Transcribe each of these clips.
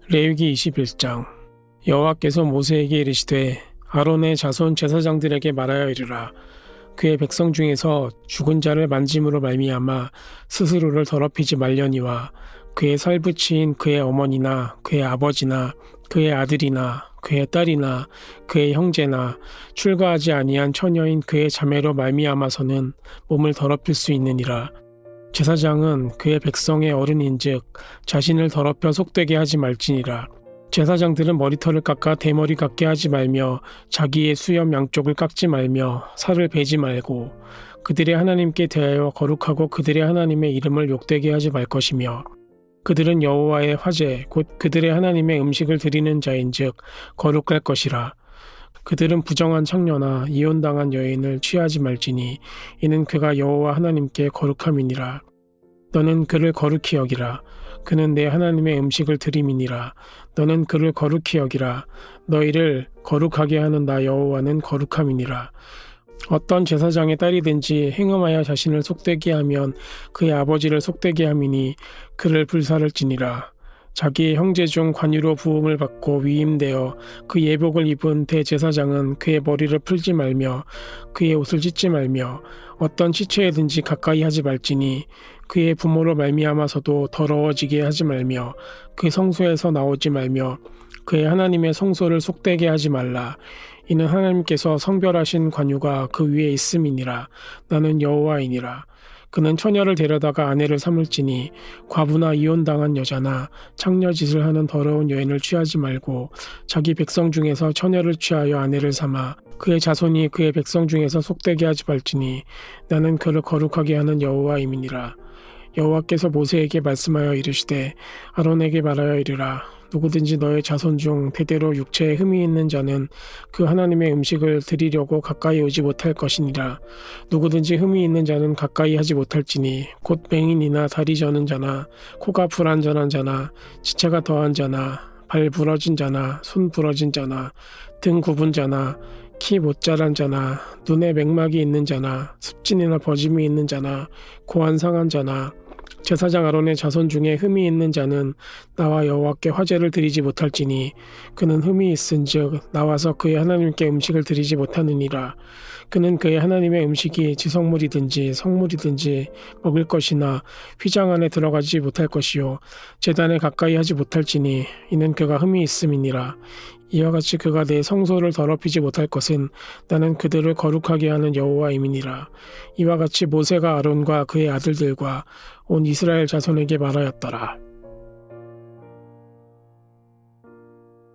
레위기 21장. 여호와께서 모세에게 이르시되 아론의 자손 제사장들에게 말하여 이르라. 그의 백성 중에서 죽은 자를 만짐으로 말미암아 스스로를 더럽히지 말려니와 그의 살부치인 그의 어머니나 그의 아버지나 그의 아들이나 그의 딸이나 그의 형제나 출가하지 아니한 처녀인 그의 자매로 말미암아서는 몸을 더럽힐 수 있느니라. 제사장은 그의 백성의 어른인즉 자신을 더럽혀 속되게 하지 말지니라. 제사장들은 머리털을 깎아 대머리 같게 하지 말며 자기의 수염 양쪽을 깎지 말며 살을 베지 말고 그들의 하나님께 대하여 거룩하고 그들의 하나님의 이름을 욕되게 하지 말 것이며 그들은 여호와의 화제 곧 그들의 하나님의 음식을 드리는 자인즉 거룩할 것이라. 그들은 부정한 창녀나 이혼당한 여인을 취하지 말지니 이는 그가 여호와 하나님께 거룩함이니라. 너는 그를 거룩히 여기라. 그는 내 하나님의 음식을 드림이니라. 너는 그를 거룩히 여기라. 너희를 거룩하게 하는 나 여호와는 거룩함이니라. 어떤 제사장의 딸이든지 행음하여 자신을 속되게 하면 그의 아버지를 속되게 함이니 그를 불살을지니라. 자기의 형제 중 관유로 부음을 받고 위임되어 그 예복을 입은 대제사장은 그의 머리를 풀지 말며 그의 옷을 찢지 말며 어떤 시체에든지 가까이 하지 말지니 그의 부모로 말미암아서도 더러워지게 하지 말며 그 성소에서 나오지 말며 그의 하나님의 성소를 속되게 하지 말라. 이는 하나님께서 성별하신 관유가 그 위에 있음이니라. 나는 여호와이니라. 그는 처녀를 데려다가 아내를 삼을지니 과부나 이혼당한 여자나 창녀짓을 하는 더러운 여인을 취하지 말고 자기 백성 중에서 처녀를 취하여 아내를 삼아 그의 자손이 그의 백성 중에서 속되게 하지 말지니 나는 그를 거룩하게 하는 여호와임이니라. 여호와께서 모세에게 말씀하여 이르시되 아론에게 말하여 이르라. 누구든지 너의 자손 중 대대로 육체에 흠이 있는 자는 그 하나님의 음식을 드리려고 가까이 오지 못할 것이니라. 누구든지 흠이 있는 자는 가까이 하지 못할지니 곧 맹인이나 다리 저는 자나 코가 불안전한 자나 지체가 더한 자나 발 부러진 자나 손 부러진 자나 등 굽은 자나 키 못 자란 자나 눈에 맥막이 있는 자나 습진이나 버짐이 있는 자나 고안 상한 자나 제사장 아론의 자손 중에 흠이 있는 자는 나와 여호와께 화제를 드리지 못할지니 그는 흠이 있은즉 나와서 그의 하나님께 음식을 드리지 못하느니라. 그는 그의 하나님의 음식이 지성물이든지 성물이든지 먹을 것이나 휘장 안에 들어가지 못할 것이요 제단에 가까이 하지 못할지니 이는 그가 흠이 있음이니라. 이와 같이 그가 내 성소를 더럽히지 못할 것은 나는 그들을 거룩하게 하는 여호와임이니라. 이와 같이 모세가 아론과 그의 아들들과 온 이스라엘 자손에게 말하였더라.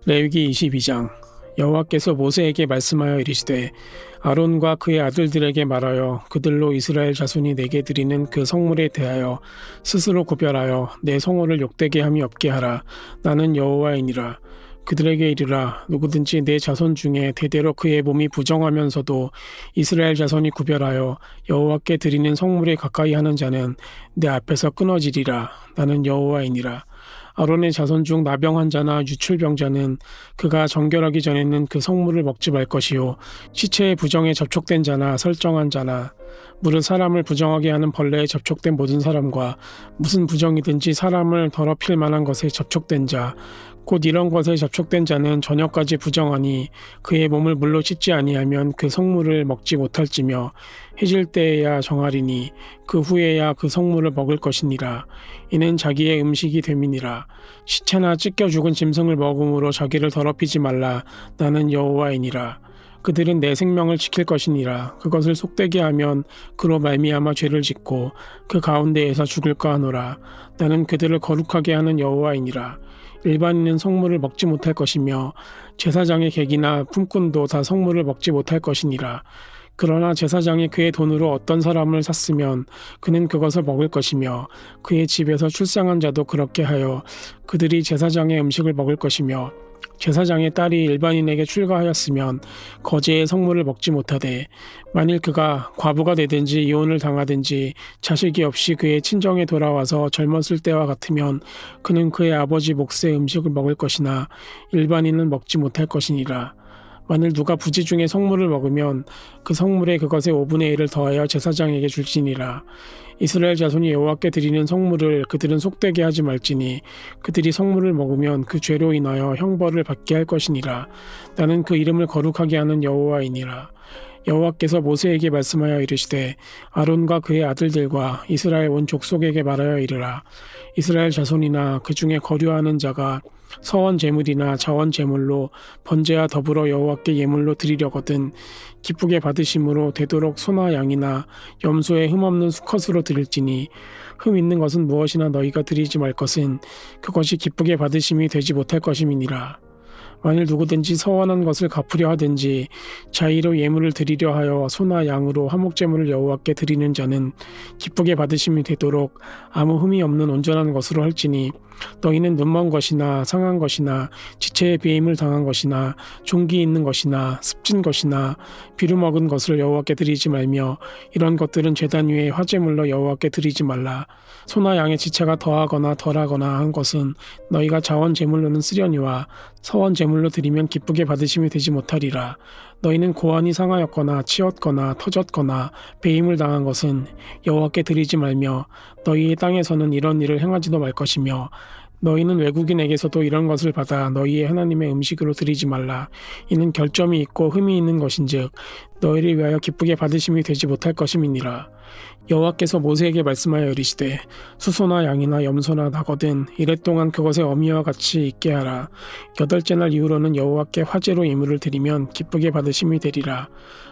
레위기 22장. 여호와께서 모세에게 말씀하여 이르시되 아론과 그의 아들들에게 말하여 그들로 이스라엘 자손이 내게 드리는 그 성물에 대하여 스스로 구별하여 내 성호를 욕되게 함이 없게 하라. 나는 여호와이니라. 그들에게 이르라. 누구든지 내 자손 중에 대대로 그의 몸이 부정하면서도 이스라엘 자손이 구별하여 여호와께 드리는 성물에 가까이 하는 자는 내 앞에서 끊어지리라. 나는 여호와이니라. 아론의 자손 중 나병한 자나 유출병자는 그가 정결하기 전에는 그 성물을 먹지 말 것이요 시체의 부정에 접촉된 자나 설정한 자나 무릇 사람을 부정하게 하는 벌레에 접촉된 모든 사람과 무슨 부정이든지 사람을 더럽힐 만한 것에 접촉된 자 곧 이런 것에 접촉된 자는 저녁까지 부정하니 그의 몸을 물로 씻지 아니하면 그 성물을 먹지 못할지며 해질 때에야 정하리니 그 후에야 그 성물을 먹을 것이니라. 이는 자기의 음식이 됨이니라. 시체나 찢겨 죽은 짐승을 먹음으로 자기를 더럽히지 말라. 나는 여호와이니라. 그들은 내 생명을 지킬 것이니라. 그것을 속되게 하면 그로 말미암아 죄를 짓고 그 가운데에서 죽을까 하노라. 나는 그들을 거룩하게 하는 여호와이니라. 일반인은 성물을 먹지 못할 것이며 제사장의 객이나 품꾼도 다 성물을 먹지 못할 것이니라. 그러나 제사장이 그의 돈으로 어떤 사람을 샀으면 그는 그것을 먹을 것이며 그의 집에서 출생한 자도 그렇게 하여 그들이 제사장의 음식을 먹을 것이며 제사장의 딸이 일반인에게 출가하였으면 거제의 성물을 먹지 못하되 만일 그가 과부가 되든지 이혼을 당하든지 자식이 없이 그의 친정에 돌아와서 젊었을 때와 같으면 그는 그의 아버지 몫의 음식을 먹을 것이나 일반인은 먹지 못할 것이니라. 만일 누가 부지 중에 성물을 먹으면 그 성물에 그것의 5분의 1을 더하여 제사장에게 줄지니라. 이스라엘 자손이 여호와께 드리는 성물을 그들은 속되게 하지 말지니 그들이 성물을 먹으면 그 죄로 인하여 형벌을 받게 할 것이니라. 나는 그 이름을 거룩하게 하는 여호와이니라. 여호와께서 모세에게 말씀하여 이르시되 아론과 그의 아들들과 이스라엘 온 족속에게 말하여 이르라. 이스라엘 자손이나 그 중에 거류하는 자가 서원 제물이나 자원 제물로 번제와 더불어 여호와께 예물로 드리려거든 기쁘게 받으심으로 되도록 소나 양이나 염소의 흠없는 수컷으로 드릴지니 흠 있는 것은 무엇이나 너희가 드리지 말 것은 그것이 기쁘게 받으심이 되지 못할 것임이니라. 만일 누구든지 서원한 것을 갚으려 하든지 자의로 예물을 드리려 하여 소나 양으로 화목제물을 여호와께 드리는 자는 기쁘게 받으심이 되도록 아무 흠이 없는 온전한 것으로 할지니 너희는 눈먼 것이나 상한 것이나 지체에 배임을 당한 것이나 종기 있는 것이나 습진 것이나 비루 먹은 것을 여호와께 드리지 말며 이런 것들은 제단 위에 화제물로 여호와께 드리지 말라. 소나 양의 지체가 더하거나 덜하거나 한 것은 너희가 자원 제물로는 쓰려니와 서원 제물로 드리면 기쁘게 받으심이 되지 못하리라. 너희는 고환이 상하였거나 치었거나 터졌거나 배임을 당한 것은 여호와께 드리지 말며 너희의 땅에서는 이런 일을 행하지도 말 것이며 너희는 외국인에게서도 이런 것을 받아 너희의 하나님의 음식으로 드리지 말라. 이는 결점이 있고 흠이 있는 것인즉 너희를 위하여 기쁘게 받으심이 되지 못할 것임이니라. 여호와께서 모세에게 말씀하여 이르시되 수소나 양이나 염소나 나거든 이랫동안 그것의 어미와 같이 있게 하라. 8째 날 이후로는 여호와께 화제로 예물을 드리면 기쁘게 받으심이 되리라.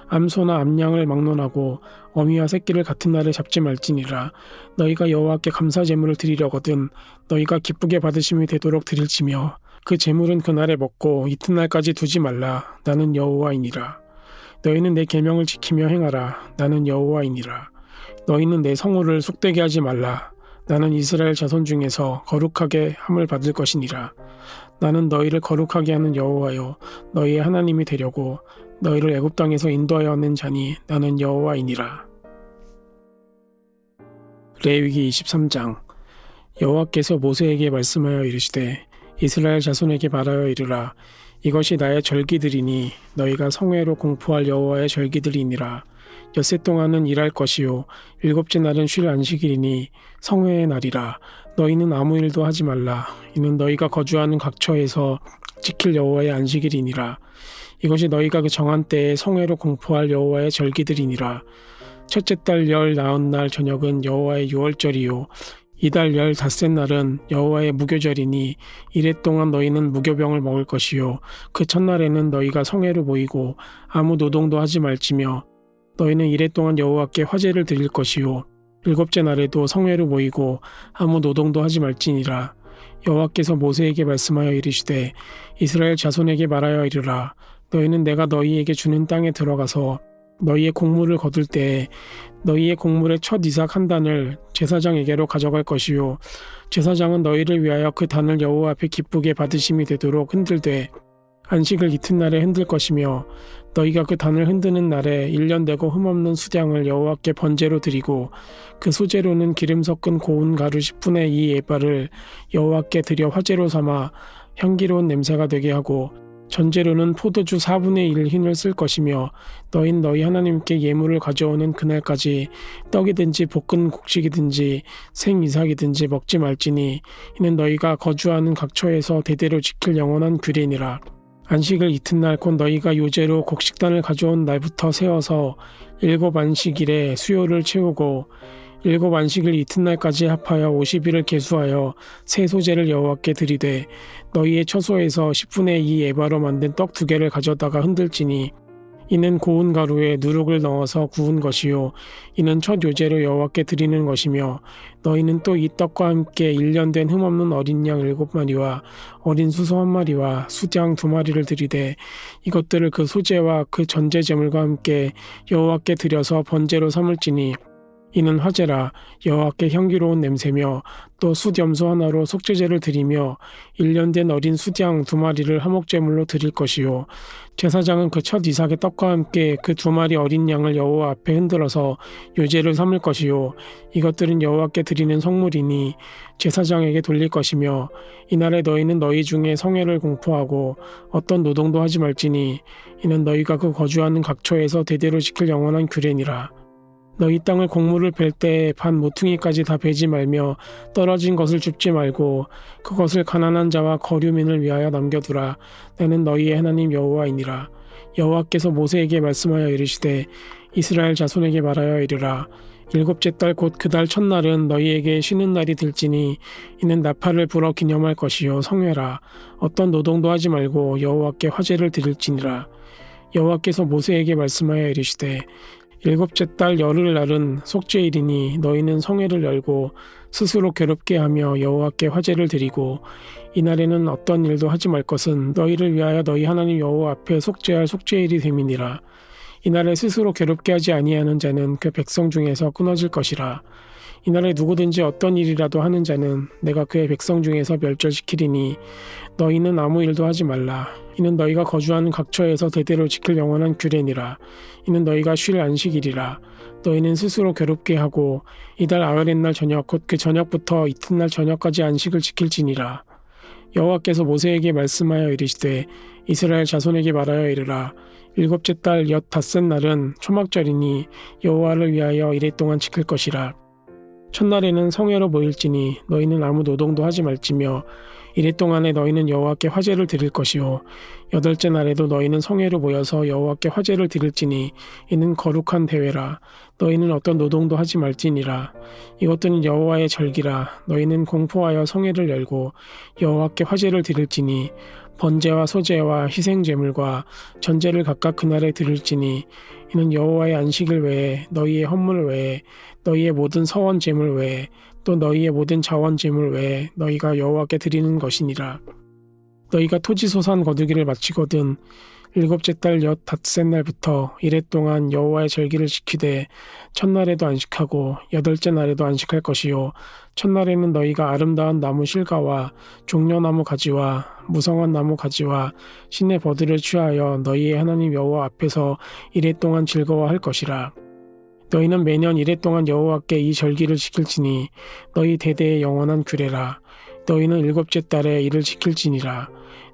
암소나 암양을 막론하고 어미와 새끼를 같은 날에 잡지 말지니라. 너희가 여호와께 감사 제물을 드리려거든 너희가 기쁘게 받으심이 되도록 드릴지며 그 제물은 그날에 먹고 이튿날까지 두지 말라. 나는 여호와이니라. 너희는 내 계명을 지키며 행하라. 나는 여호와이니라. 너희는 내 성호를 속되게 하지 말라. 나는 이스라엘 자손 중에서 거룩하게 함을 받을 것이니라. 나는 너희를 거룩하게 하는 여호와요 너희의 하나님이 되려고 너희를 애굽 땅에서 인도하여 낸 자니 나는 여호와이니라. 레위기 23장. 여호와께서 모세에게 말씀하여 이르시되 이스라엘 자손에게 말하여 이르라. 이것이 나의 절기들이니 너희가 성회로 공포할 여호와의 절기들이니라. 엿새 동안은 일할 것이요 7째 날은 쉴 안식일이니 성회의 날이라. 너희는 아무 일도 하지 말라. 이는 너희가 거주하는 각처에서 지킬 여호와의 안식일이니라. 이것이 너희가 그 정한 때에 성회로 공포할 여호와의 절기들이니라. 첫째 달 열 나흔 날 저녁은 여호와의 유월절이요 이달 열 닷새 날은 여호와의 무교절이니 이래 동안 너희는 무교병을 먹을 것이요 그 첫날에는 너희가 성회로 모이고 아무 노동도 하지 말지며 너희는 이래 동안 여호와께 화제를 드릴 것이요 7째 날에도 성회로 모이고 아무 노동도 하지 말지니라. 여호와께서 모세에게 말씀하여 이르시되 이스라엘 자손에게 말하여 이르라. 너희는 내가 너희에게 주는 땅에 들어가서 너희의 곡물을 거둘 때에 너희의 곡물의 첫 이삭 한 단을 제사장에게로 가져갈 것이요 제사장은 너희를 위하여 그 단을 여호와 앞에 기쁘게 받으심이 되도록 흔들되 안식을 이튿날에 흔들 것이며 너희가 그 단을 흔드는 날에 1년 되고 흠없는 수량을 여호와께 번제로 드리고 그 소제로는 기름 섞은 고운 가루 10분의 2 에바를 여호와께 드려 화제로 삼아 향기로운 냄새가 되게 하고 전제로는 포도주 4분의 1 흰을 쓸 것이며 너희는 너희 하나님께 예물을 가져오는 그날까지 떡이든지 볶은 곡식이든지 생이삭이든지 먹지 말지니 이는 너희가 거주하는 각처에서 대대로 지킬 영원한 규례니라. 안식을 이튿날 곧 너희가 요제로 곡식단을 가져온 날부터 세워서 7 안식일에 수요를 채우고 7 안식일 이튿날까지 합하여 50일을 계수하여 새 소제를 여호와께 드리되 너희의 처소에서 10분의 2 에바로 만든 떡 2개를 가져다가 흔들지니 이는 고운 가루에 누룩을 넣어서 구운 것이요 이는 첫 요제로 여호와께 드리는 것이며 너희는 또 이 떡과 함께 1년 된 흠없는 어린 양 7마리와 어린 수소 1마리와 수장 2마리를 드리되 이것들을 그 소제와 그 전제 제물과 함께 여호와께 드려서 번제로 삼을지니 이는 화제라. 여호와께 향기로운 냄새며 또 숫염소 하나로 속죄제를 드리며 1년 된 어린 숫양 2마리를 화목제물로 드릴 것이요. 제사장은 그 첫 이삭의 떡과 함께 그 2마리 어린 양을 여호와 앞에 흔들어서 요제를 삼을 것이요. 이것들은 여호와께 드리는 성물이니 제사장에게 돌릴 것이며 이날에 너희는 너희 중에 성회를 공포하고 어떤 노동도 하지 말지니 이는 너희가 그 거주하는 각처에서 대대로 지킬 영원한 규례니라. 너희 땅을 곡물을 벨 때에 반 모퉁이까지 다 베지 말며 떨어진 것을 줍지 말고 그것을 가난한 자와 거류민을 위하여 남겨두라. 나는 너희의 하나님 여호와이니라. 여호와께서 모세에게 말씀하여 이르시되 이스라엘 자손에게 말하여 이르라. 7째 달 곧 그 달 첫날은 너희에게 쉬는 날이 될지니 이는 나팔을 불어 기념할 것이요 성회라. 어떤 노동도 하지 말고 여호와께 화제를 드릴지니라. 여호와께서 모세에게 말씀하여 이르시되 7째 달 열흘날은 속죄일이니 너희는 성회를 열고 스스로 괴롭게 하며 여호와께 화제를 드리고 이날에는 어떤 일도 하지 말 것은 너희를 위하여 너희 하나님 여호와 앞에 속죄할 속죄일이 됨이니라. 이날에 스스로 괴롭게 하지 아니하는 자는 그 백성 중에서 끊어질 것이라. 이날에 누구든지 어떤 일이라도 하는 자는 내가 그의 백성 중에서 멸절시키리니 너희는 아무 일도 하지 말라. 이는 너희가 거주하는 각처에서 대대로 지킬 영원한 규례니라. 이는 너희가 쉴 안식일이라. 너희는 스스로 괴롭게 하고 이달 아흐렛날 저녁 곧 그 저녁부터 이튿날 저녁까지 안식을 지킬지니라. 여호와께서 모세에게 말씀하여 이르시되 이스라엘 자손에게 말하여 이르라. 7째 달 엿닷새 날은 초막절이니 여호와를 위하여 이레 동안 지킬 것이라. 첫날에는 성회로 모일지니 너희는 아무 노동도 하지 말지며 이레 동안에 너희는 여호와께 화제를 드릴 것이요 8째 날에도 너희는 성회로 모여서 여호와께 화제를 드릴지니 이는 거룩한 대회라. 너희는 어떤 노동도 하지 말지니라. 이것들은 여호와의 절기라. 너희는 공포하여 성회를 열고 여호와께 화제를 드릴지니 번제와 소제와 희생제물과 전제를 각각 그날에 드릴지니 이는 여호와의 안식일 외에 너희의 헌물 외에 너희의 모든 서원 제물 외에 또 너희의 모든 자원 제물 외에 너희가 여호와께 드리는 것이니라. 너희가 토지 소산 거두기를 마치거든 7째 달 엿닷새 날부터 이레 동안 여호와의 절기를 지키되 첫날에도 안식하고 8째 날에도 안식할 것이요 첫날에는 너희가 아름다운 나무 실과와 종려나무 가지와 무성한 나무 가지와 신의 버들을 취하여 너희의 하나님 여호와 앞에서 이레 동안 즐거워할 것이라. 너희는 매년 이레 동안 여호와께 이 절기를 지킬지니 너희 대대의 영원한 규례라. 너희는 7째 달에 이를 지킬지니라.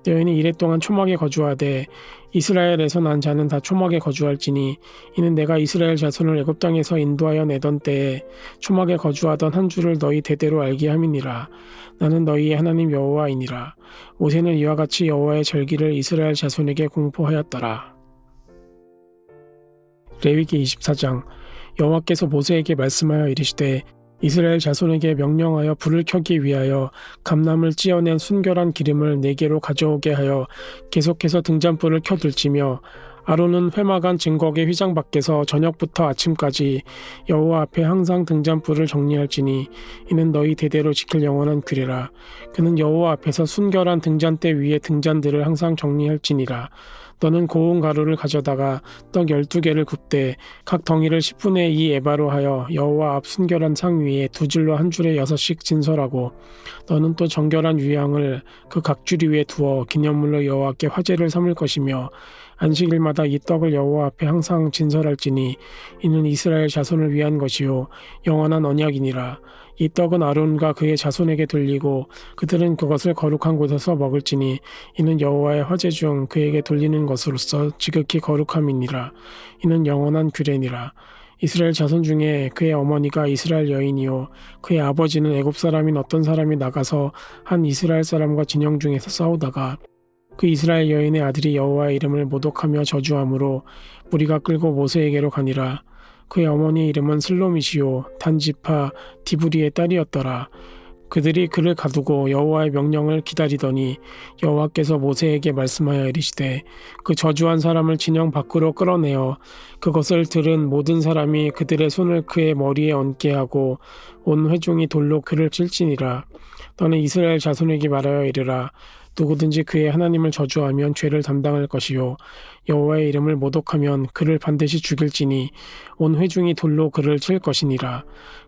너희는 이레 동안 초막에 거주하되 이스라엘에서 난 자는 다 초막에 거주할지니 이는 내가 이스라엘 자손을 애굽 땅에서 인도하여 내던 때에 초막에 거주하던 한 주를 너희 대대로 알게 함이니라. 나는 너희의 하나님 여호와이니라. 모세는 이와 같이 여호와의 절기를 이스라엘 자손에게 공포하였더라. 레위기 24장. 여호와께서 모세에게 말씀하여 이르시되 이스라엘 자손에게 명령하여 불을 켜기 위하여 감람을 찧어낸 순결한 기름을 4개로 가져오게 하여 계속해서 등잔불을 켜둘지며 아론은 회막안 증거의 휘장 밖에서 저녁부터 아침까지 여호와 앞에 항상 등잔불을 정리할지니 이는 너희 대대로 지킬 영원한 규례라. 그는 여호와 앞에서 순결한 등잔대 위에 등잔들을 항상 정리할지니라. 너는 고운 가루를 가져다가 떡 12개를 굽되 각 덩이를 10분의 2 에바로 하여 여호와 앞 순결한 상 위에 2줄로 한 줄에 6씩 진설하고 너는 또 정결한 유향을 그 각줄 위에 두어 기념물로 여호와께 화제를 삼을 것이며 안식일마다 이 떡을 여호와 앞에 항상 진설할지니 이는 이스라엘 자손을 위한 것이요 영원한 언약이니라. 이 떡은 아론과 그의 자손에게 돌리고 그들은 그것을 거룩한 곳에서 먹을지니 이는 여호와의 화제 중 그에게 돌리는 것으로서 지극히 거룩함이니라. 이는 영원한 규례니라. 이스라엘 자손 중에 그의 어머니가 이스라엘 여인이요 그의 아버지는 애굽 사람인 어떤 사람이 나가서 한 이스라엘 사람과 진영 중에서 싸우다가 그 이스라엘 여인의 아들이 여호와의 이름을 모독하며 저주함으로 무리가 끌고 모세에게로 가니라. 그의 어머니 이름은 슬로미시요 단지파 디브리의 딸이었더라. 그들이 그를 가두고 여호와의 명령을 기다리더니 여호와께서 모세에게 말씀하여 이르시되 그 저주한 사람을 진영 밖으로 끌어내어 그것을 들은 모든 사람이 그들의 손을 그의 머리에 얹게 하고 온 회중이 돌로 그를 찔지니라. 너는 이스라엘 자손에게 말하여 이르라. 누구든지 그의 하나님을 저주하면 죄를 담당할 것이요 여호와의 이름을 모독하면 그를 반드시 죽일지니 온 회중이 돌로 그를 칠 것이니라.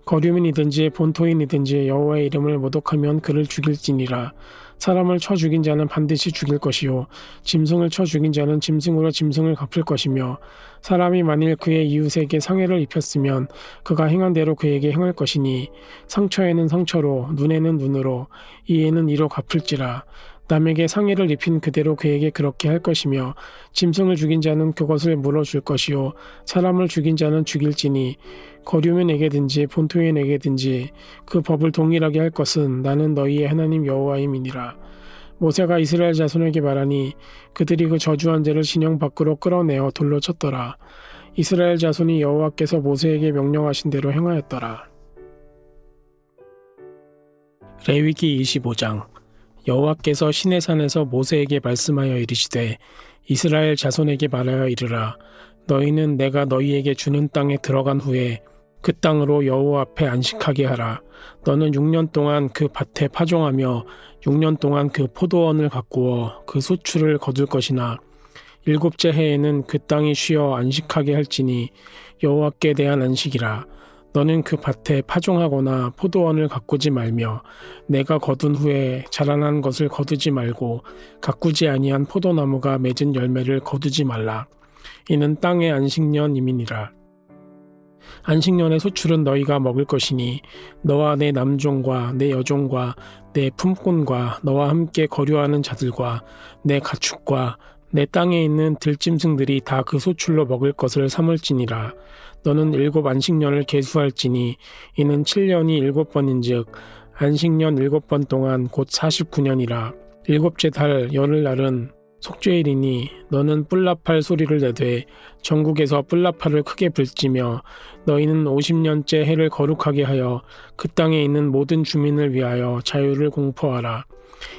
거류민이든지 본토인이든지 여호와의 이름을 모독하면 그를 죽일지니라. 사람을 쳐 죽인 자는 반드시 죽일 것이요 짐승을 쳐 죽인 자는 짐승으로 짐승을 갚을 것이며 사람이 만일 그의 이웃에게 상해를 입혔으면 그가 행한 대로 그에게 행할 것이니 상처에는 상처로 눈에는 눈으로 이에는 이로 갚을지라. 남에게 상해를 입힌 그대로 그에게 그렇게 할 것이며 짐승을 죽인 자는 그것을 물어줄 것이요 사람을 죽인 자는 죽일지니 거류민에게든지 본토인에게든지 그 법을 동일하게 할 것은 나는 너희의 하나님 여호와임이니라. 모세가 이스라엘 자손에게 말하니 그들이 그 저주한 자를 진영 밖으로 끌어내어 돌로 쳤더라. 이스라엘 자손이 여호와께서 모세에게 명령하신 대로 행하였더라. 레위기 25장. 여호와께서 시내산에서 모세에게 말씀하여 이르시되 이스라엘 자손에게 말하여 이르라. 너희는 내가 너희에게 주는 땅에 들어간 후에 그 땅으로 여호와 앞에 안식하게 하라. 너는 6년 동안 그 밭에 파종하며 6년 동안 그 포도원을 가꾸어 그 소출을 거둘 것이나 7째 해에는 그 땅이 쉬어 안식하게 할지니 여호와께 대한 안식이라. 너는 그 밭에 파종하거나 포도원을 가꾸지 말며 내가 거둔 후에 자라난 것을 거두지 말고 가꾸지 아니한 포도나무가 맺은 열매를 거두지 말라. 이는 땅의 안식년임이니라. 안식년의 소출은 너희가 먹을 것이니 너와 내 남종과 내 여종과 내 품꾼과 너와 함께 거류하는 자들과 내 가축과 내 땅에 있는 들짐승들이 다 그 소출로 먹을 것을 삼을지니라. 너는 7 안식년을 계수할지니 이는 7년이 7번인즉 안식년 7번 동안 곧 49년이라. 7째 달 열흘날은 속죄일이니 너는 뿔나팔 소리를 내되 전국에서 뿔나팔을 크게 불지며 너희는 50년째 해를 거룩하게 하여 그 땅에 있는 모든 주민을 위하여 자유를 공포하라.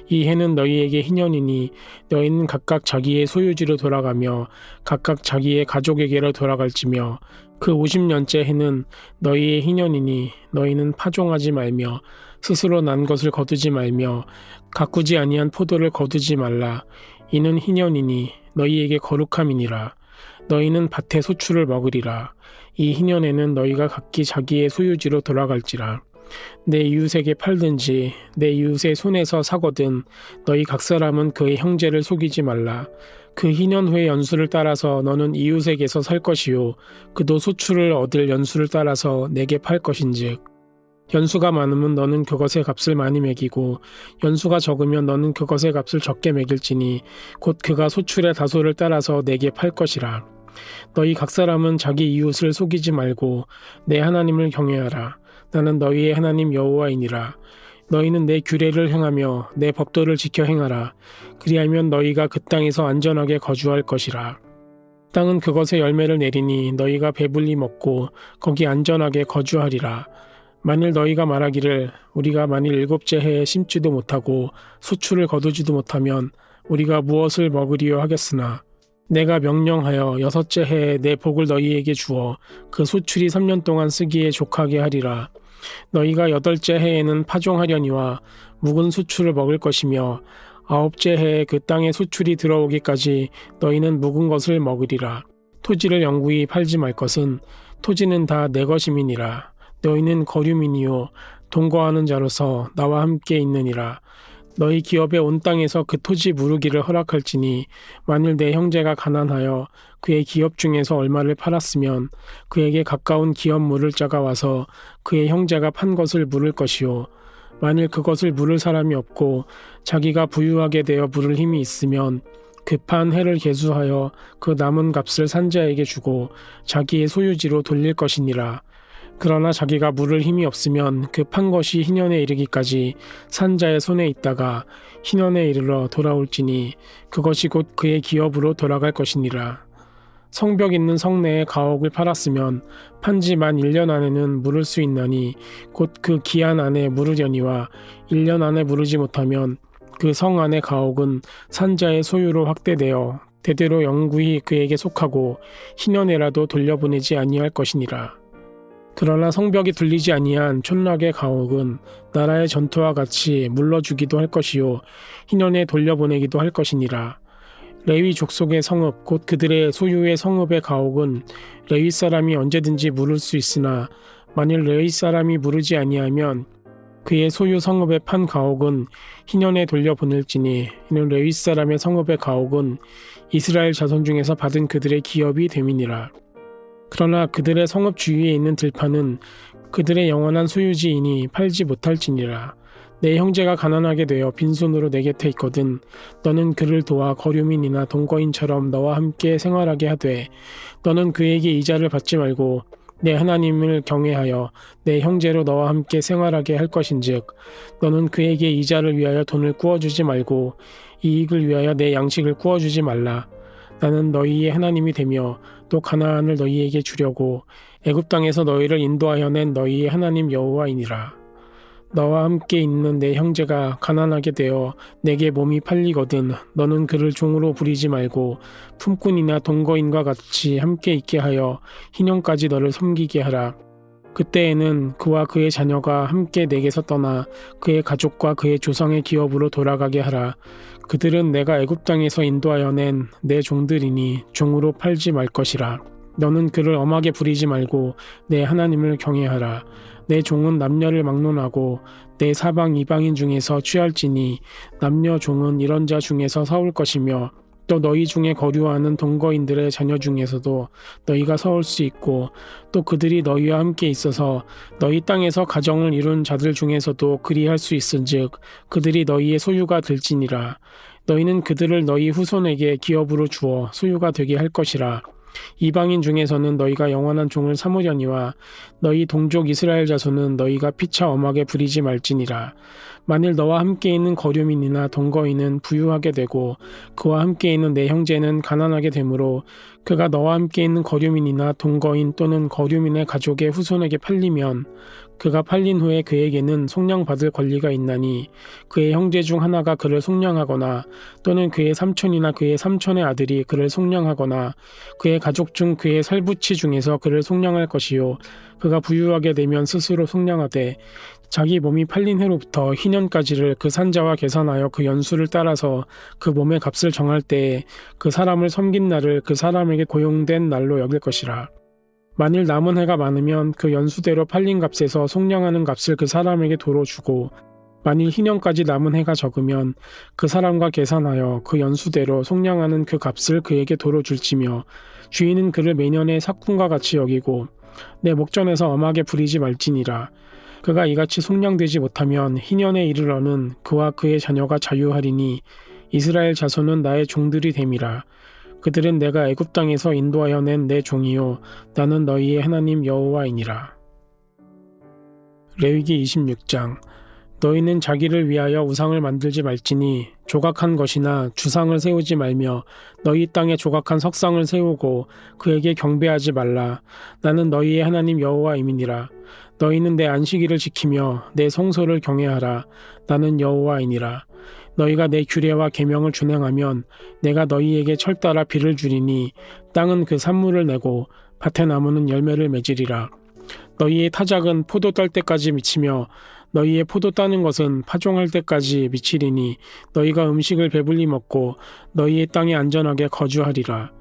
이 해는 너희에게 희년이니 너희는 각각 자기의 소유지로 돌아가며 각각 자기의 가족에게로 돌아갈지며 그 50년째 해는 너희의 희년이니 너희는 파종하지 말며 스스로 난 것을 거두지 말며 가꾸지 아니한 포도를 거두지 말라. 이는 희년이니 너희에게 거룩함이니라. 너희는 밭의 소출을 먹으리라. 이 희년에는 너희가 각기 자기의 소유지로 돌아갈지라. 내 이웃에게 팔든지 내 이웃의 손에서 사거든 너희 각 사람은 그의 형제를 속이지 말라. 그 희년 후의 연수를 따라서 너는 이웃에게서 살 것이요 그도 소출을 얻을 연수를 따라서 내게 팔 것인즉 연수가 많으면 너는 그것의 값을 많이 매기고 연수가 적으면 너는 그것의 값을 적게 매길지니 곧 그가 소출의 다소를 따라서 내게 팔 것이라. 너희 각 사람은 자기 이웃을 속이지 말고 내 하나님을 경외하라. 나는 너희의 하나님 여호와이니라. 너희는 내 규례를 행하며 내 법도를 지켜 행하라. 그리하면 너희가 그 땅에서 안전하게 거주할 것이라. 땅은 그것의 열매를 내리니 너희가 배불리 먹고 거기 안전하게 거주하리라. 만일 너희가 말하기를 우리가 만일 7째 해에 심지도 못하고 소출을 거두지도 못하면 우리가 무엇을 먹으리요 하겠으나 내가 명령하여 6째 해에 내 복을 너희에게 주어 그 소출이 3년 동안 쓰기에 족하게 하리라. 너희가 8째 해에는 파종하려니와 묵은 소출을 먹을 것이며 9째 해에 그 땅에 소출이 들어오기까지 너희는 묵은 것을 먹으리라. 토지를 영구히 팔지 말 것은 토지는 다 내 것임이니라. 너희는 거류민이요 동거하는 자로서 나와 함께 있느니라. 너희 기업의 온 땅에서 그 토지 무르기를 허락할지니 만일 내 형제가 가난하여 그의 기업 중에서 얼마를 팔았으면 그에게 가까운 기업 물을 자가 와서 그의 형제가 판 것을 물을 것이요 만일 그것을 물을 사람이 없고 자기가 부유하게 되어 물을 힘이 있으면 급한 해를 계수하여 그 남은 값을 산자에게 주고 자기의 소유지로 돌릴 것이니라. 그러나 자기가 물을 힘이 없으면 그 판 것이 희년에 이르기까지 산자의 손에 있다가 희년에 이르러 돌아올지니 그것이 곧 그의 기업으로 돌아갈 것이니라. 성벽 있는 성내에 가옥을 팔았으면 판지 만 1년 안에는 물을 수 있나니 곧 그 기한 안에 물으려니와 1년 안에 물으지 못하면 그 성 안의 가옥은 산자의 소유로 확대되어 대대로 영구히 그에게 속하고 희년에라도 돌려보내지 아니할 것이니라. 그러나 성벽이 들리지 아니한 촌락의 가옥은 나라의 전투와 같이 물러주기도 할 것이요 희년에 돌려보내기도 할 것이니라. 레위 족속의 성읍 곧 그들의 소유의 성읍의 가옥은 레위 사람이 언제든지 물을 수 있으나 만일 레위 사람이 물으지 아니하면 그의 소유 성읍의 판 가옥은 희년에 돌려보낼지니 이는 레위 사람의 성읍의 가옥은 이스라엘 자손 중에서 받은 그들의 기업이 됨이니라. 그러나 그들의 성읍 주위에 있는 들판은 그들의 영원한 소유지이니 팔지 못할지니라. 내 형제가 가난하게 되어 빈손으로 내 곁에 있거든 너는 그를 도와 거류민이나 동거인처럼 너와 함께 생활하게 하되 너는 그에게 이자를 받지 말고 내 하나님을 경외하여 내 형제로 너와 함께 생활하게 할 것인즉 너는 그에게 이자를 위하여 돈을 꾸어주지 말고 이익을 위하여 내 양식을 꾸어주지 말라. 나는 너희의 하나님이 되며 또 가나안을 너희에게 주려고 애굽 땅에서 너희를 인도하여 낸 너희의 하나님 여호와이니라. 너와 함께 있는 내 형제가 가난하게 되어 내게 몸이 팔리거든 너는 그를 종으로 부리지 말고 품꾼이나 동거인과 같이 함께 있게 하여 희년까지 너를 섬기게 하라. 그때에는 그와 그의 자녀가 함께 내게서 떠나 그의 가족과 그의 조상의 기업으로 돌아가게 하라. 그들은 내가 애굽 땅에서 인도하여 낸 내 종들이니 종으로 팔지 말 것이라. 너는 그를 엄하게 부리지 말고 내 하나님을 경외하라. 내 종은 남녀를 막론하고 내 사방 이방인 중에서 취할지니 남녀 종은 이런 자 중에서 서올 것이며 또 너희 중에 거류하는 동거인들의 자녀 중에서도 너희가 서올 수 있고 또 그들이 너희와 함께 있어서 너희 땅에서 가정을 이룬 자들 중에서도 그리할 수 있은즉 그들이 너희의 소유가 될지니라. 너희는 그들을 너희 후손에게 기업으로 주어 소유가 되게 할 것이라. 이방인 중에서는 너희가 영원한 종을 삼으려니와 너희 동족 이스라엘 자손은 너희가 피차 엄하게 부리지 말지니라. 만일 너와 함께 있는 거류민이나 동거인은 부유하게 되고 그와 함께 있는 내 형제는 가난하게 되므로 그가 너와 함께 있는 거류민이나 동거인 또는 거류민의 가족의 후손에게 팔리면 그가 팔린 후에 그에게는 속량받을 권리가 있나니 그의 형제 중 하나가 그를 속량하거나 또는 그의 삼촌이나 그의 삼촌의 아들이 그를 속량하거나 그의 가족 중 그의 살부치 중에서 그를 속량할 것이요 그가 부유하게 되면 스스로 속량하되 자기 몸이 팔린 해로부터 희년까지를 그 산자와 계산하여 그 연수를 따라서 그 몸의 값을 정할 때에 그 사람을 섬긴 날을 그 사람에게 고용된 날로 여길 것이라. 만일 남은 해가 많으면 그 연수대로 팔린 값에서 속량하는 값을 그 사람에게 도로 주고 만일 희년까지 남은 해가 적으면 그 사람과 계산하여 그 연수대로 속량하는 그 값을 그에게 도로 줄지며 주인은 그를 매년의 삭군과 같이 여기고 내 목전에서 엄하게 부리지 말지니라. 그가 이같이 속량되지 못하면 희년에 이르러는 그와 그의 자녀가 자유하리니 이스라엘 자손은 나의 종들이 됨이라. 그들은 내가 애굽 땅에서 인도하여 낸 내 종이요 나는 너희의 하나님 여호와이니라. 레위기 26장. 너희는 자기를 위하여 우상을 만들지 말지니 조각한 것이나 주상을 세우지 말며 너희 땅에 조각한 석상을 세우고 그에게 경배하지 말라. 나는 너희의 하나님 여호와임이니라. 너희는 내 안식일을 지키며 내 성소를 경외하라. 나는 여호와이니라. 너희가 내 규례와 계명을 준행하면 내가 너희에게 철따라 비를 주리니 땅은 그 산물을 내고 밭의 나무는 열매를 맺으리라. 너희의 타작은 포도 딸 때까지 미치며 너희의 포도 따는 것은 파종할 때까지 미치리니 너희가 음식을 배불리 먹고 너희의 땅에 안전하게 거주하리라.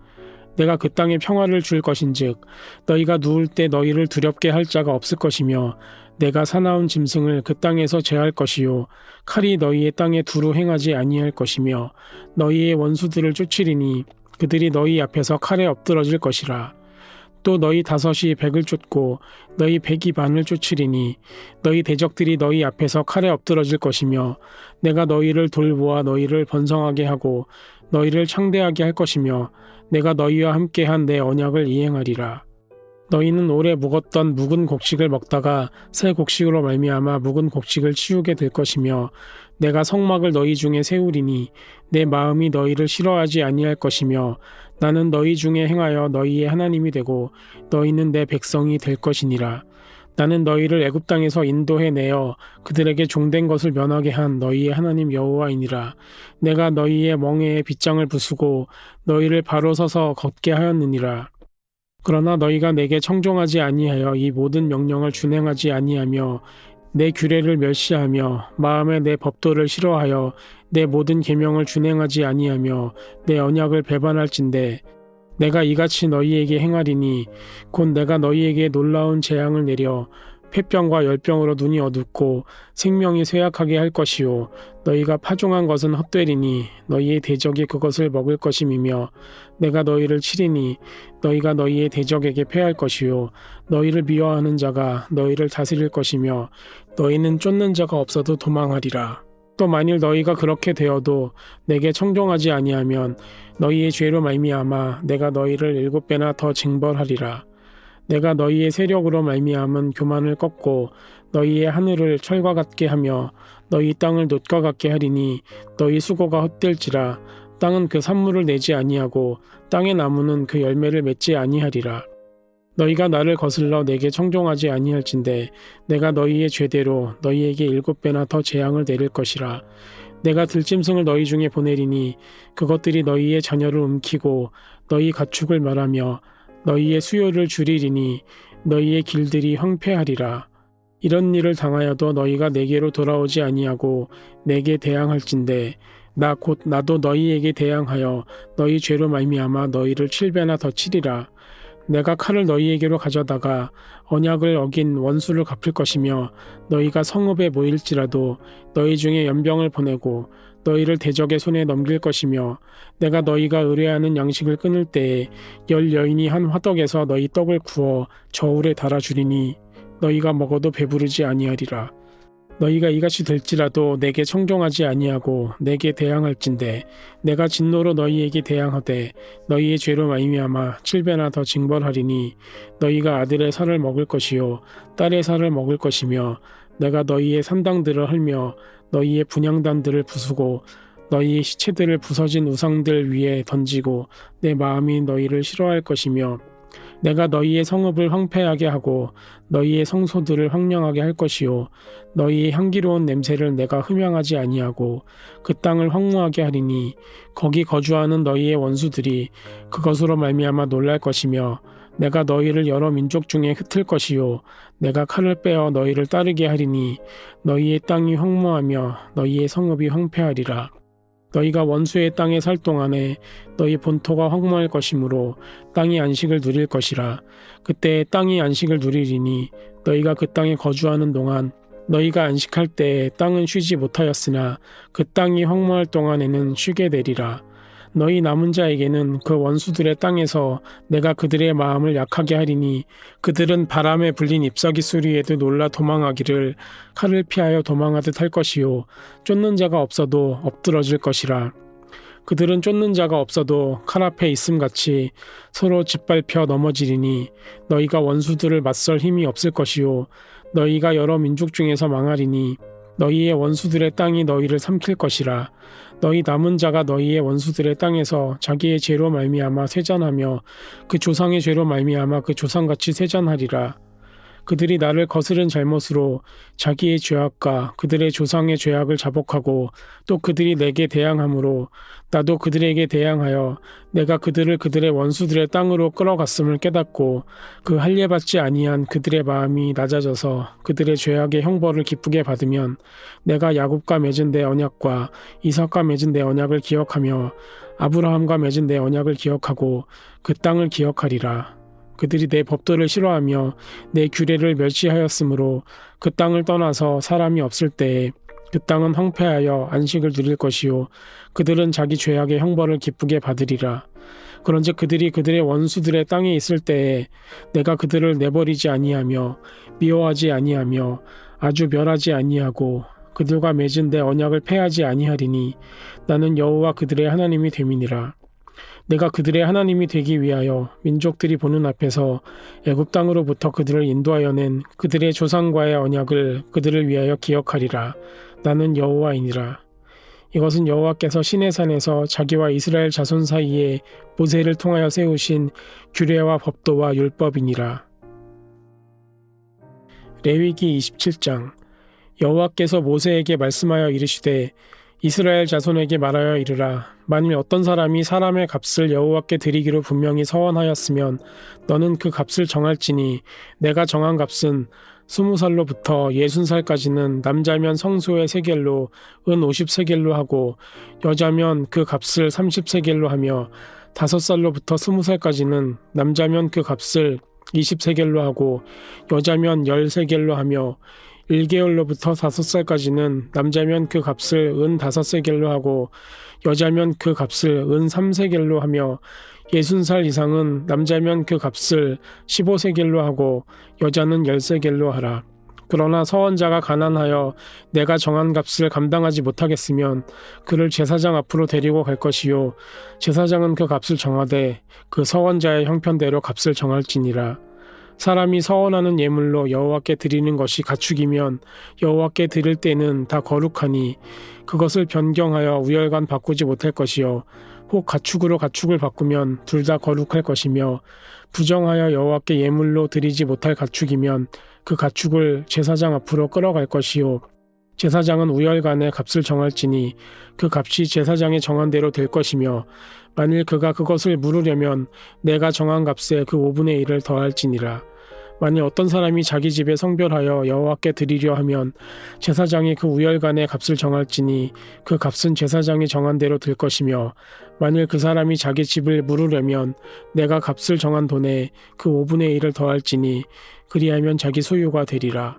내가 그 땅에 평화를 줄 것인즉 너희가 누울 때 너희를 두렵게 할 자가 없을 것이며 내가 사나운 짐승을 그 땅에서 제할 것이요 칼이 너희의 땅에 두루 행하지 아니할 것이며 너희의 원수들을 쫓으리니 그들이 너희 앞에서 칼에 엎드러질 것이라. 또 너희 다섯이 백을 쫓고 너희 백이 반을 쫓으리니 너희 대적들이 너희 앞에서 칼에 엎드러질 것이며 내가 너희를 돌보아 너희를 번성하게 하고 너희를 창대하게 할 것이며 내가 너희와 함께한 내 언약을 이행하리라. 너희는 오래 묵었던 묵은 곡식을 먹다가 새 곡식으로 말미암아 묵은 곡식을 치우게 될 것이며 내가 성막을 너희 중에 세우리니 내 마음이 너희를 싫어하지 아니할 것이며 나는 너희 중에 행하여 너희의 하나님이 되고 너희는 내 백성이 될 것이니라. 나는 너희를 애굽 땅에서 인도해 내어 그들에게 종된 것을 면하게 한 너희의 하나님 여호와이니라. 내가 너희의 멍에에 빗장을 부수고 너희를 바로 서서 걷게 하였느니라. 그러나 너희가 내게 청종하지 아니하여 이 모든 명령을 준행하지 아니하며 내 규례를 멸시하며 마음에 내 법도를 싫어하여 내 모든 계명을 준행하지 아니하며 내 언약을 배반할진대 내가 이같이 너희에게 행하리니 곧 내가 너희에게 놀라운 재앙을 내려 폐병과 열병으로 눈이 어둡고 생명이 쇠약하게 할 것이요 너희가 파종한 것은 헛되리니 너희의 대적이 그것을 먹을 것임이며 내가 너희를 치리니 너희가 너희의 대적에게 패할 것이요 너희를 미워하는 자가 너희를 다스릴 것이며 너희는 쫓는 자가 없어도 도망하리라. 또 만일 너희가 그렇게 되어도 내게 청종하지 아니하면 너희의 죄로 말미암아 내가 너희를 7배나 더 징벌하리라. 내가 너희의 세력으로 말미암은 교만을 꺾고 너희의 하늘을 철과 같게 하며 너희 땅을 놋과 같게 하리니 너희 수고가 헛될지라. 땅은 그 산물을 내지 아니하고 땅의 나무는 그 열매를 맺지 아니하리라. 너희가 나를 거슬러 내게 청종하지 아니할진대 내가 너희의 죄대로 너희에게 7배나 더 재앙을 내릴 것이라. 내가 들짐승을 너희 중에 보내리니 그것들이 너희의 자녀를 움키고 너희 가축을 말하며 너희의 수요를 줄이리니 너희의 길들이 황폐하리라. 이런 일을 당하여도 너희가 내게로 돌아오지 아니하고 내게 대항할진대 나 곧 나도 너희에게 대항하여 너희 죄로 말미암아 너희를 7배나 더 치리라. 내가 칼을 너희에게로 가져다가 언약을 어긴 원수를 갚을 것이며 너희가 성읍에 모일지라도 너희 중에 연병을 보내고 너희를 대적의 손에 넘길 것이며 내가 너희가 의뢰하는 양식을 끊을 때에 10여인이 한 화덕에서 너희 떡을 구워 저울에 달아주리니 너희가 먹어도 배부르지 아니하리라. 너희가 이같이 될지라도 내게 청종하지 아니하고 내게 대항할진대 내가 진노로 너희에게 대항하되 너희의 죄로 말미암아 7배나 더 징벌하리니 너희가 아들의 살을 먹을 것이요 딸의 살을 먹을 것이며 내가 너희의 산당들을 헐며 너희의 분향단들을 부수고 너희의 시체들을 부서진 우상들 위에 던지고 내 마음이 너희를 싫어할 것이며 내가 너희의 성읍을 황폐하게 하고 너희의 성소들을 황량하게 할 것이요 너희의 향기로운 냄새를 내가 흠양하지 아니하고 그 땅을 황무하게 하리니 거기 거주하는 너희의 원수들이 그것으로 말미암아 놀랄 것이며 내가 너희를 여러 민족 중에 흩을 것이요 내가 칼을 빼어 너희를 따르게 하리니 너희의 땅이 황무하며 너희의 성읍이 황폐하리라. 너희가 원수의 땅에 살 동안에 너희 본토가 황무할 것이므로 땅이 안식을 누릴 것이라. 그때 땅이 안식을 누리리니 너희가 그 땅에 거주하는 동안 너희가 안식할 때에 땅은 쉬지 못하였으나 그 땅이 황무할 동안에는 쉬게 되리라. 너희 남은 자에게는 그 원수들의 땅에서 내가 그들의 마음을 약하게 하리니 그들은 바람에 불린 잎사귀 소리에도 놀라 도망하기를 칼을 피하여 도망하듯 할 것이요 쫓는 자가 없어도 엎드러질 것이라. 그들은 쫓는 자가 없어도 칼 앞에 있음같이 서로 짓밟혀 넘어지리니 너희가 원수들을 맞설 힘이 없을 것이요 너희가 여러 민족 중에서 망하리니 너희의 원수들의 땅이 너희를 삼킬 것이라. 너희 남은 자가 너희의 원수들의 땅에서 자기의 죄로 말미암아 세잔하며 그 조상의 죄로 말미암아 그 조상같이 세잔하리라. 그들이 나를 거스른 잘못으로 자기의 죄악과 그들의 조상의 죄악을 자복하고 또 그들이 내게 대항함으로 나도 그들에게 대항하여 내가 그들을 그들의 원수들의 땅으로 끌어갔음을 깨닫고 그 할례받지 아니한 그들의 마음이 낮아져서 그들의 죄악의 형벌을 기쁘게 받으면 내가 야곱과 맺은 내 언약과 이삭과 맺은 내 언약을 기억하며 아브라함과 맺은 내 언약을 기억하고 그 땅을 기억하리라. 그들이 내 법도를 싫어하며 내 규례를 멸시하였으므로 그 땅을 떠나서 사람이 없을 때에 그 땅은 황폐하여 안식을 누릴 것이요 그들은 자기 죄악의 형벌을 기쁘게 받으리라. 그런즉 그들이 그들의 원수들의 땅에 있을 때에 내가 그들을 내버리지 아니하며 미워하지 아니하며 아주 멸하지 아니하고 그들과 맺은 내 언약을 폐하지 아니하리니 나는 여호와 그들의 하나님이 됨이니라. 내가 그들의 하나님이 되기 위하여 민족들이 보는 앞에서 애굽 땅으로부터 그들을 인도하여 낸 그들의 조상과의 언약을 그들을 위하여 기억하리라. 나는 여호와이니라. 이것은 여호와께서 시내산에서 자기와 이스라엘 자손 사이에 모세를 통하여 세우신 규례와 법도와 율법이니라. 레위기 27장. 여호와께서 모세에게 말씀하여 이르시되 이스라엘 자손에게 말하여 이르라. 만일 어떤 사람이 사람의 값을 여호와께 드리기로 분명히 서원하였으면 너는 그 값을 정할지니 내가 정한 값은 20살로부터 60살까지는 남자면 성소의 세겔로 은 50세겔로 하고 여자면 그 값을 30세겔로 하며 5살로부터 20살까지는 남자면 그 값을 20세겔로 하고 여자면 10세겔로 하며 1개월로부터 5살까지는 남자면 그 값을 은 5세겔로 하고 여자면 그 값을 은 3세겔로 하며 60살 이상은 남자면 그 값을 15세겔로 하고 여자는 10세겔로 하라. 그러나 서원자가 가난하여 내가 정한 값을 감당하지 못하겠으면 그를 제사장 앞으로 데리고 갈 것이요 제사장은 그 값을 정하되 그 서원자의 형편대로 값을 정할지니라. 사람이 서원하는 예물로 여호와께 드리는 것이 가축이면 여호와께 드릴 때는 다 거룩하니 그것을 변경하여 우열간 바꾸지 못할 것이요 혹 가축으로 가축을 바꾸면 둘 다 거룩할 것이며 부정하여 여호와께 예물로 드리지 못할 가축이면 그 가축을 제사장 앞으로 끌어갈 것이요 제사장은 우열간에 값을 정할지니 그 값이 제사장의 정한 대로 될 것이며 만일 그가 그것을 물으려면 내가 정한 값에 그 5분의 1을 더할지니라. 만일 어떤 사람이 자기 집에 성별하여 여호와께 드리려 하면 제사장이 그 우열간의 값을 정할지니 그 값은 제사장이 정한 대로 될 것이며 만일 그 사람이 자기 집을 물으려면 내가 값을 정한 돈에 그 5분의 1을 더할지니 그리하면 자기 소유가 되리라.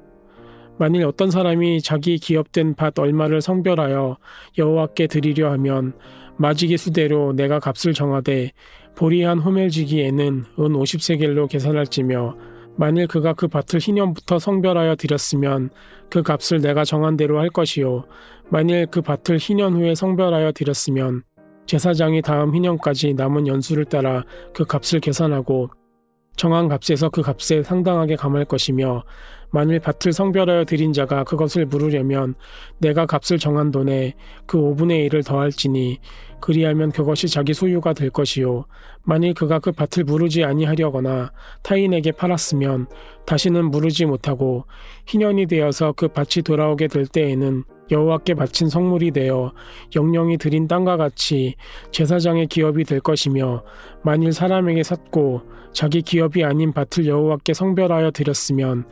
만일 어떤 사람이 자기 기업된 밭 얼마를 성별하여 여호와께 드리려 하면 마지기 수대로 내가 값을 정하되 보리한 호멜지기에는 은 50세겔로 계산할지며 만일 그가 그 밭을 희년부터 성별하여 드렸으면 그 값을 내가 정한 대로 할 것이요 만일 그 밭을 희년 후에 성별하여 드렸으면 제사장이 다음 희년까지 남은 연수를 따라 그 값을 계산하고 정한 값에서 그 값에 상당하게 감할 것이며 만일 밭을 성별하여 드린 자가 그것을 물으려면 내가 값을 정한 돈에 그 5분의 1을 더할지니 그리하면 그것이 자기 소유가 될 것이요 만일 그가 그 밭을 무르지 아니하려거나 타인에게 팔았으면 다시는 무르지 못하고 희년이 되어서 그 밭이 돌아오게 될 때에는 여호와께 바친 성물이 되어 영령이 드린 땅과 같이 제사장의 기업이 될 것이며 만일 사람에게 샀고 자기 기업이 아닌 밭을 여호와께 성별하여 드렸으면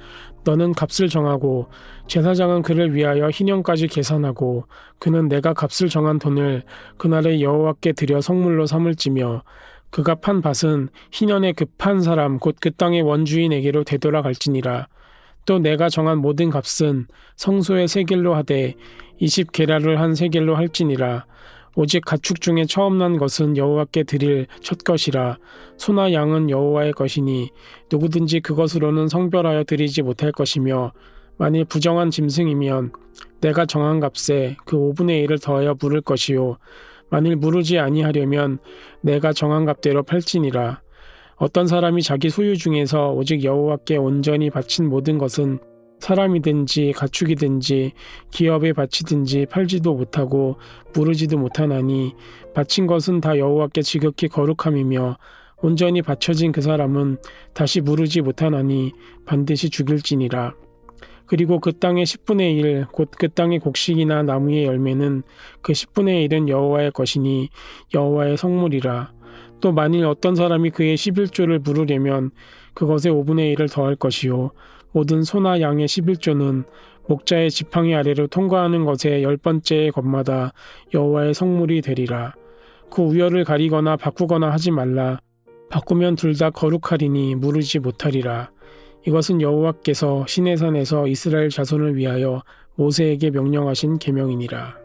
너는 값을 정하고 제사장은 그를 위하여 희년까지 계산하고 그는 내가 값을 정한 돈을 그날에 여호와께 드려 성물로 삼을지며 그가 판 밭은 희년에 그 판 사람 곧 그 땅의 원주인에게로 되돌아갈지니라. 또 내가 정한 모든 값은 성소의 세겔로 하되 20게라를 한 세겔로 할지니라. 오직 가축 중에 처음 난 것은 여호와께 드릴 첫 것이라. 소나 양은 여호와의 것이니 누구든지 그것으로는 성별하여 드리지 못할 것이며 만일 부정한 짐승이면 내가 정한 값에 그 5분의 1을 더하여 물을 것이요 만일 무르지 아니하려면 내가 정한 값대로 팔지니라. 어떤 사람이 자기 소유 중에서 오직 여호와께 온전히 바친 모든 것은 사람이든지 가축이든지 기업에 바치든지 팔지도 못하고 무르지도 못하나니 바친 것은 다 여호와께 지극히 거룩함이며 온전히 바쳐진 그 사람은 다시 무르지 못하나니 반드시 죽일지니라. 그리고 그 땅의 10분의 1 곧 그 땅의 곡식이나 나무의 열매는 그 10분의 1은 여호와의 것이니 여호와의 성물이라. 또 만일 어떤 사람이 그의 11조를 물으려면 그것의 5분의 1을 더할 것이요 모든 소나 양의 11조는 목자의 지팡이 아래로 통과하는 것의 10번째의 것마다 여호와의 성물이 되리라. 그 우열을 가리거나 바꾸거나 하지 말라. 바꾸면 둘 다 거룩하리니 무르지 못하리라. 이것은 여호와께서 시내산에서 이스라엘 자손을 위하여 모세에게 명령하신 계명이니라.